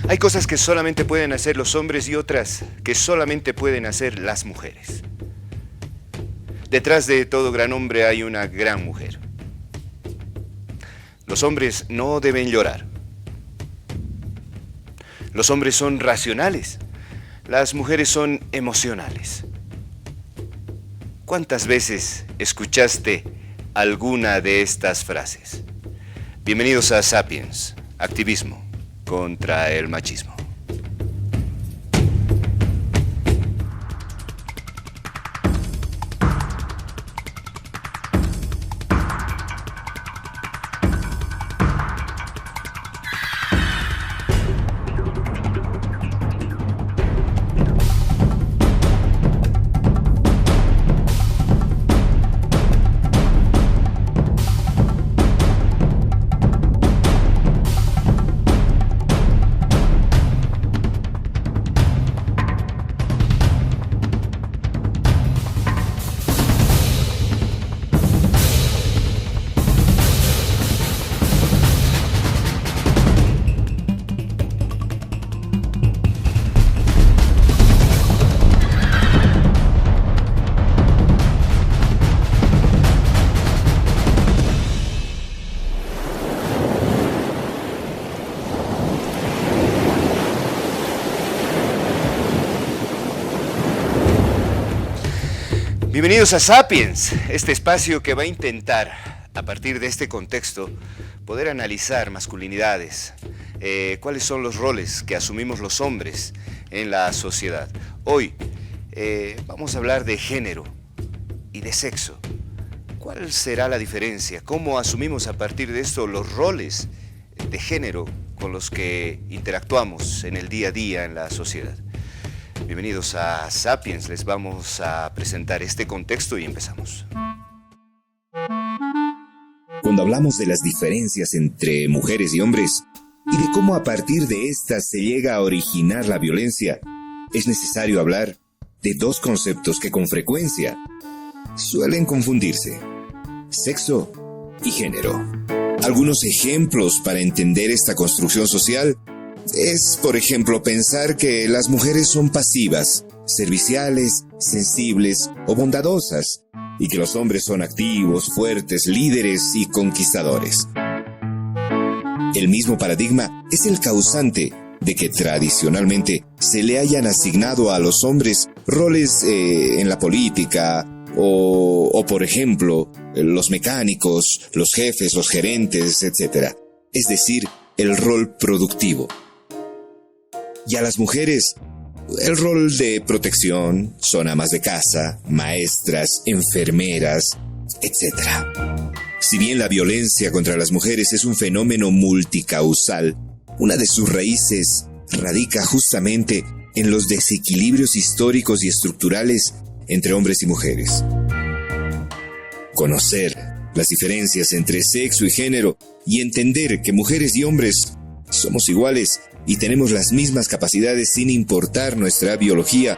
Hay cosas que solamente pueden hacer los hombres y otras que solamente pueden hacer las mujeres. Detrás de todo gran hombre hay una gran mujer. Los hombres no deben llorar. Los hombres son racionales. Las mujeres son emocionales. ¿Cuántas veces escuchaste alguna de estas frases? Bienvenidos a Sapiens, activismo contra el machismo. Bienvenidos a Sapiens, este espacio que va a intentar, a partir de este contexto, poder analizar masculinidades, cuáles son los roles que asumimos los hombres en la sociedad. Hoy vamos a hablar de género y de sexo. ¿Cuál será la diferencia? ¿Cómo asumimos a partir de esto los roles de género con los que interactuamos en el día a día en la sociedad? Bienvenidos a Sapiens, les vamos a presentar este contexto y empezamos. Cuando hablamos de las diferencias entre mujeres y hombres y de cómo a partir de estas se llega a originar la violencia, es necesario hablar de dos conceptos que con frecuencia suelen confundirse: sexo y género. Algunos ejemplos para entender esta construcción social es, por ejemplo, pensar que las mujeres son pasivas, serviciales, sensibles o bondadosas, y que los hombres son activos, fuertes, líderes y conquistadores. El mismo paradigma es el causante de que tradicionalmente se le hayan asignado a los hombres roles en la política o, por ejemplo, los mecánicos, los jefes, los gerentes, etc. Es decir, el rol productivo. Y a las mujeres, el rol de protección, son amas de casa, maestras, enfermeras, etc. Si bien la violencia contra las mujeres es un fenómeno multicausal, una de sus raíces radica justamente en los desequilibrios históricos y estructurales entre hombres y mujeres. Conocer las diferencias entre sexo y género y entender que mujeres y hombres somos iguales y tenemos las mismas capacidades sin importar nuestra biología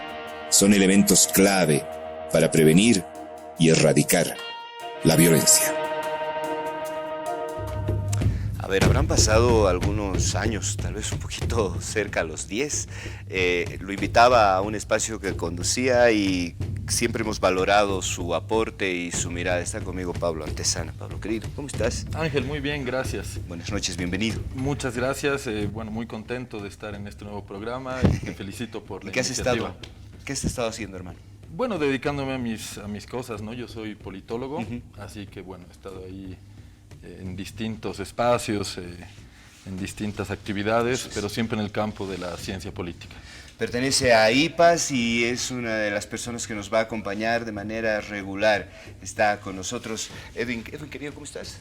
son elementos clave para prevenir y erradicar la violencia. A ver, habrán pasado algunos años, tal vez un poquito cerca a los 10. Lo invitaba a un espacio que conducía y siempre hemos valorado su aporte y su mirada. Está conmigo Pablo Antesana. Pablo, querido, ¿cómo estás? Ángel, muy bien, gracias. Buenas noches, bienvenido. Muchas gracias, bueno, muy contento de estar en este nuevo programa y te felicito por la iniciativa. ¿Qué has estado haciendo, hermano? Bueno, dedicándome a mis cosas, ¿no? Yo soy politólogo, así que bueno, he estado ahí en distintos espacios, en distintas actividades, pero siempre en el campo de la ciencia política. Pertenece a IPAS y es una de las personas que nos va a acompañar de manera regular. Está con nosotros Edwin, querido, ¿cómo estás?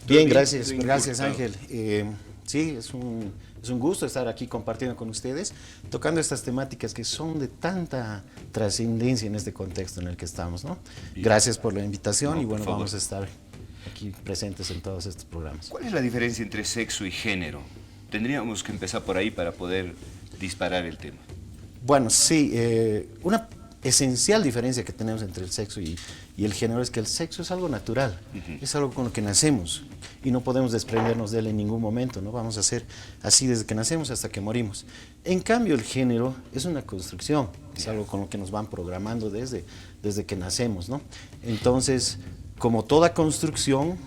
Bien, gracias, gracias Ángel. Sí, es un gusto estar aquí compartiendo con ustedes, tocando estas temáticas que son de tanta trascendencia en este contexto en el que estamos, ¿no? Gracias por la invitación y bueno, vamos a estar aquí presentes en todos estos programas. ¿Cuál es la diferencia entre sexo y género? Tendríamos que empezar por ahí para poder disparar el tema. Bueno, sí, esencial diferencia que tenemos entre el sexo y el género es que el sexo es algo natural, es algo con lo que nacemos y no podemos desprendernos de él en ningún momento, ¿no? Vamos a ser así desde que nacemos hasta que morimos. En cambio, el género es una construcción, es algo con lo que nos van programando desde que nacemos, ¿no? Entonces, como toda construcción,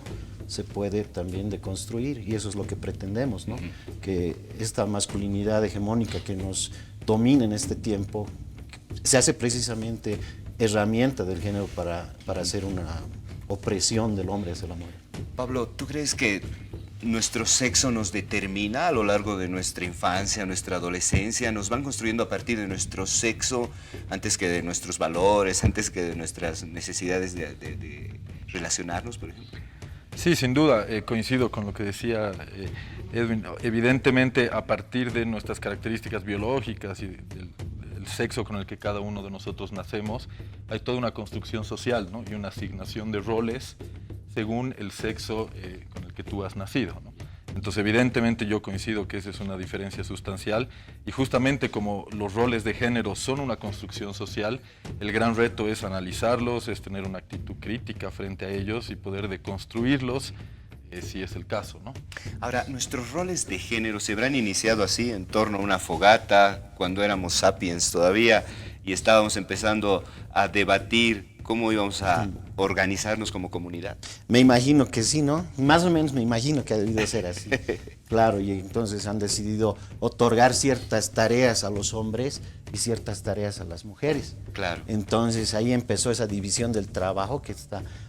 se puede también deconstruir y eso es lo que pretendemos, ¿no? Que esta masculinidad hegemónica que nos domina en este tiempo se hace precisamente herramienta del género para hacer una opresión del hombre hacia la mujer. Pablo, ¿tú crees que nuestro sexo nos determina a lo largo de nuestra infancia, nuestra adolescencia? ¿Nos van construyendo a partir de nuestro sexo antes que de nuestros valores, antes que de nuestras necesidades de relacionarnos, por ejemplo? Sí, sin duda, coincido con lo que decía Edwin. Evidentemente, a partir de nuestras características biológicas y del sexo con el que cada uno de nosotros nacemos, hay toda una construcción social, ¿no? Y una asignación de roles según el sexo con el que tú has nacido, ¿no? Entonces, evidentemente, yo coincido que esa es una diferencia sustancial y justamente como los roles de género son una construcción social, el gran reto es analizarlos, es tener una actitud crítica frente a ellos y poder deconstruirlos, si es el caso, ¿no? Ahora, ¿nuestros roles de género se habrán iniciado así, en torno a una fogata, cuando éramos sapiens todavía y estábamos empezando a debatir cómo íbamos a organizarnos como comunidad? Me imagino que sí, ¿no? Más o menos me imagino que ha debido ser así. Claro, y entonces han decidido otorgar ciertas tareas a los hombres y ciertas tareas a las mujeres. Claro. Entonces ahí empezó esa división del trabajo que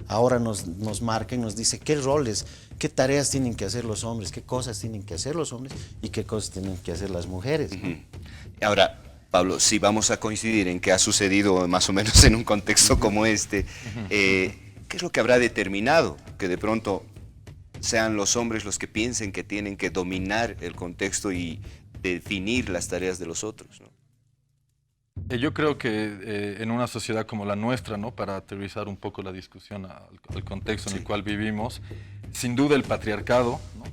ahora nos marca y nos dice qué roles, qué tareas tienen que hacer los hombres, qué cosas tienen que hacer los hombres y qué cosas tienen que hacer las mujeres, ¿no? Ahora, Pablo, si vamos a coincidir en que ha sucedido más o menos en un contexto como este, ¿qué es lo que habrá determinado que de pronto sean los hombres los que piensen que tienen que dominar el contexto y definir las tareas de los otros, ¿no? Yo creo que en una sociedad como la nuestra, ¿no? Para aterrizar un poco la discusión al contexto en el cual vivimos, sin duda el patriarcado, ¿no?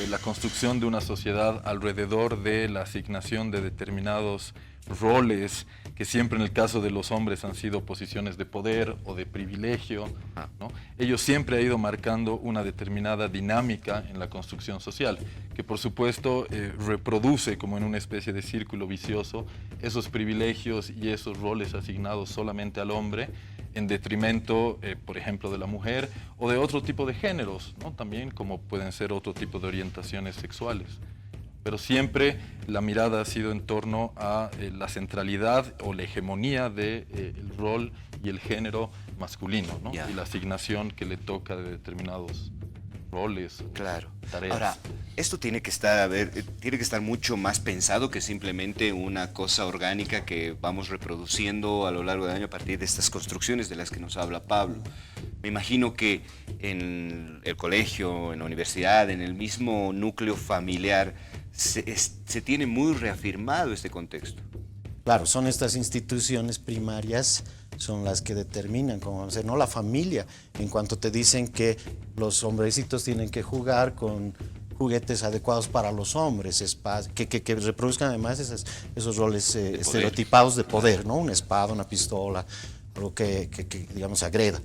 La construcción de una sociedad alrededor de la asignación de determinados roles que siempre en el caso de los hombres han sido posiciones de poder o de privilegio, ¿no? Ellos siempre han ido marcando una determinada dinámica en la construcción social, que por supuesto reproduce como en una especie de círculo vicioso esos privilegios y esos roles asignados solamente al hombre en detrimento, por ejemplo, de la mujer o de otro tipo de géneros, ¿no? También como pueden ser otro tipo de orientaciones sexuales. Pero siempre la mirada ha sido en torno a la centralidad o la hegemonía del rol y el género masculino, ¿no? Y la asignación que le toca de determinados roles, claro, tareas. Ahora, esto tiene que estar mucho más pensado que simplemente una cosa orgánica que vamos reproduciendo a lo largo del año a partir de estas construcciones de las que nos habla Pablo. Me imagino que en el colegio, en la universidad, en el mismo núcleo familiar, se tiene muy reafirmado este contexto. Claro, son estas instituciones primarias, son las que determinan cómo vamos a ser, no la familia, en cuanto te dicen que los hombrecitos tienen que jugar con juguetes adecuados para los hombres, que reproduzcan además esos roles estereotipados de poder, ¿no? Una espada, una pistola, algo que digamos agreda.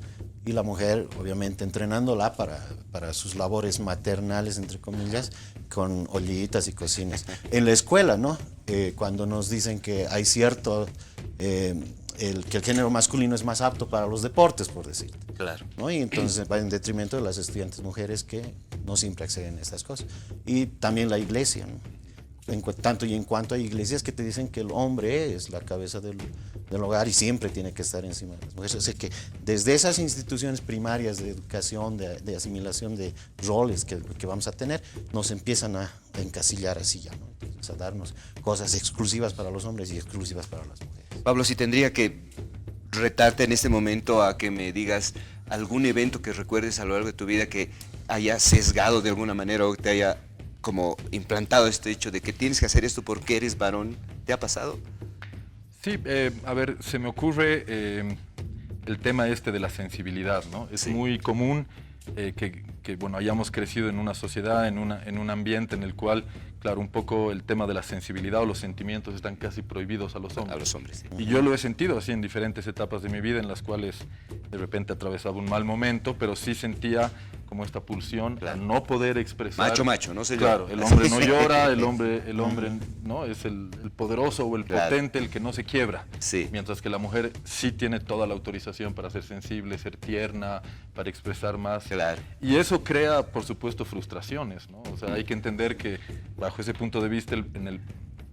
Y la mujer, obviamente, entrenándola para sus labores maternales, entre comillas, con ollitas y cocinas. En la escuela, ¿no? Cuando nos dicen que hay cierto, que el género masculino es más apto para los deportes, por decirte. Claro. ¿No? Y entonces va en detrimento de las estudiantes mujeres que no siempre acceden a estas cosas. Y también la iglesia, ¿no? Tanto y en cuanto hay iglesias que te dicen que el hombre es la cabeza del hogar y siempre tiene que estar encima de las mujeres. O sea que desde esas instituciones primarias de educación, de asimilación de roles que vamos a tener, nos empiezan a encasillar así ya, ¿no? Entonces, a darnos cosas exclusivas para los hombres y exclusivas para las mujeres. Pablo, si tendría que retarte en este momento a que me digas algún evento que recuerdes a lo largo de tu vida que haya sesgado de alguna manera o que te haya como implantado este hecho de que tienes que hacer esto porque eres varón, ¿te ha pasado? Sí, a ver, se me ocurre el tema este de la sensibilidad, ¿no? Es muy común que bueno, hayamos crecido en una sociedad, en un ambiente en el cual claro, un poco el tema de la sensibilidad o los sentimientos están casi prohibidos a los hombres. A los hombres, sí. Y yo lo he sentido así en diferentes etapas de mi vida en las cuales de repente atravesaba un mal momento, pero sí sentía como esta pulsión a no poder expresar. Macho, no se Claro, llora. el hombre no llora, el hombre ¿no? Es el poderoso o el potente el que no se quiebra. Sí. Mientras que la mujer sí tiene toda la autorización para ser sensible, ser tierna, para expresar más. Claro. Y eso crea, por supuesto, frustraciones, ¿no? O sea, hay que entender que bajo ese punto de vista,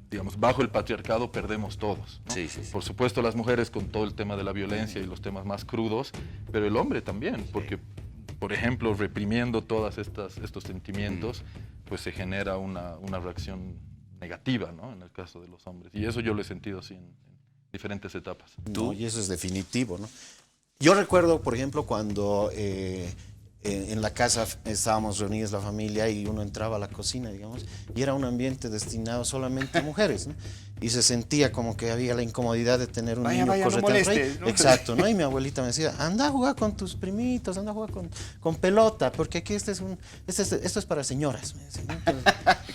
digamos, bajo el patriarcado perdemos todos, ¿no? Sí. Por supuesto las mujeres con todo el tema de la violencia y los temas más crudos, pero el hombre también, porque, por ejemplo, reprimiendo todos estos sentimientos, pues se genera una reacción negativa, ¿no? En el caso de los hombres. Y eso yo lo he sentido así en diferentes etapas. No, y eso es definitivo, ¿no? Yo recuerdo, por ejemplo, cuando en la casa estábamos reunidos la familia y uno entraba a la cocina, digamos, y era un ambiente destinado solamente a mujeres, ¿no? Y se sentía como que había la incomodidad de tener un niño no correteando por ahí. molestes, ¿no? Exacto, ¿no? Y mi abuelita me decía, anda a jugar con tus primitos, anda a jugar con pelota, porque aquí esto es para señoras. Me decía, ¿no? Entonces,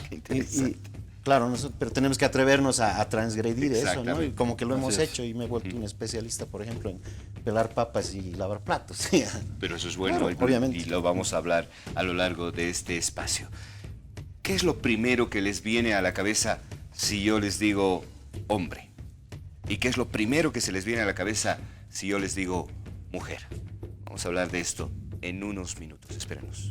Qué interesante. claro, pero tenemos que atrevernos a transgredir eso, ¿no? Y como que lo hemos Así es. hecho y me he vuelto un especialista, por ejemplo, en pelar papas y lavar platos. Pero eso es bueno, Claro, obviamente. y lo vamos a hablar a lo largo de este espacio. ¿Qué es lo primero que les viene a la cabeza si yo les digo hombre? ¿Y qué es lo primero que se les viene a la cabeza si yo les digo mujer? Vamos a hablar de esto en unos minutos. Espéranos.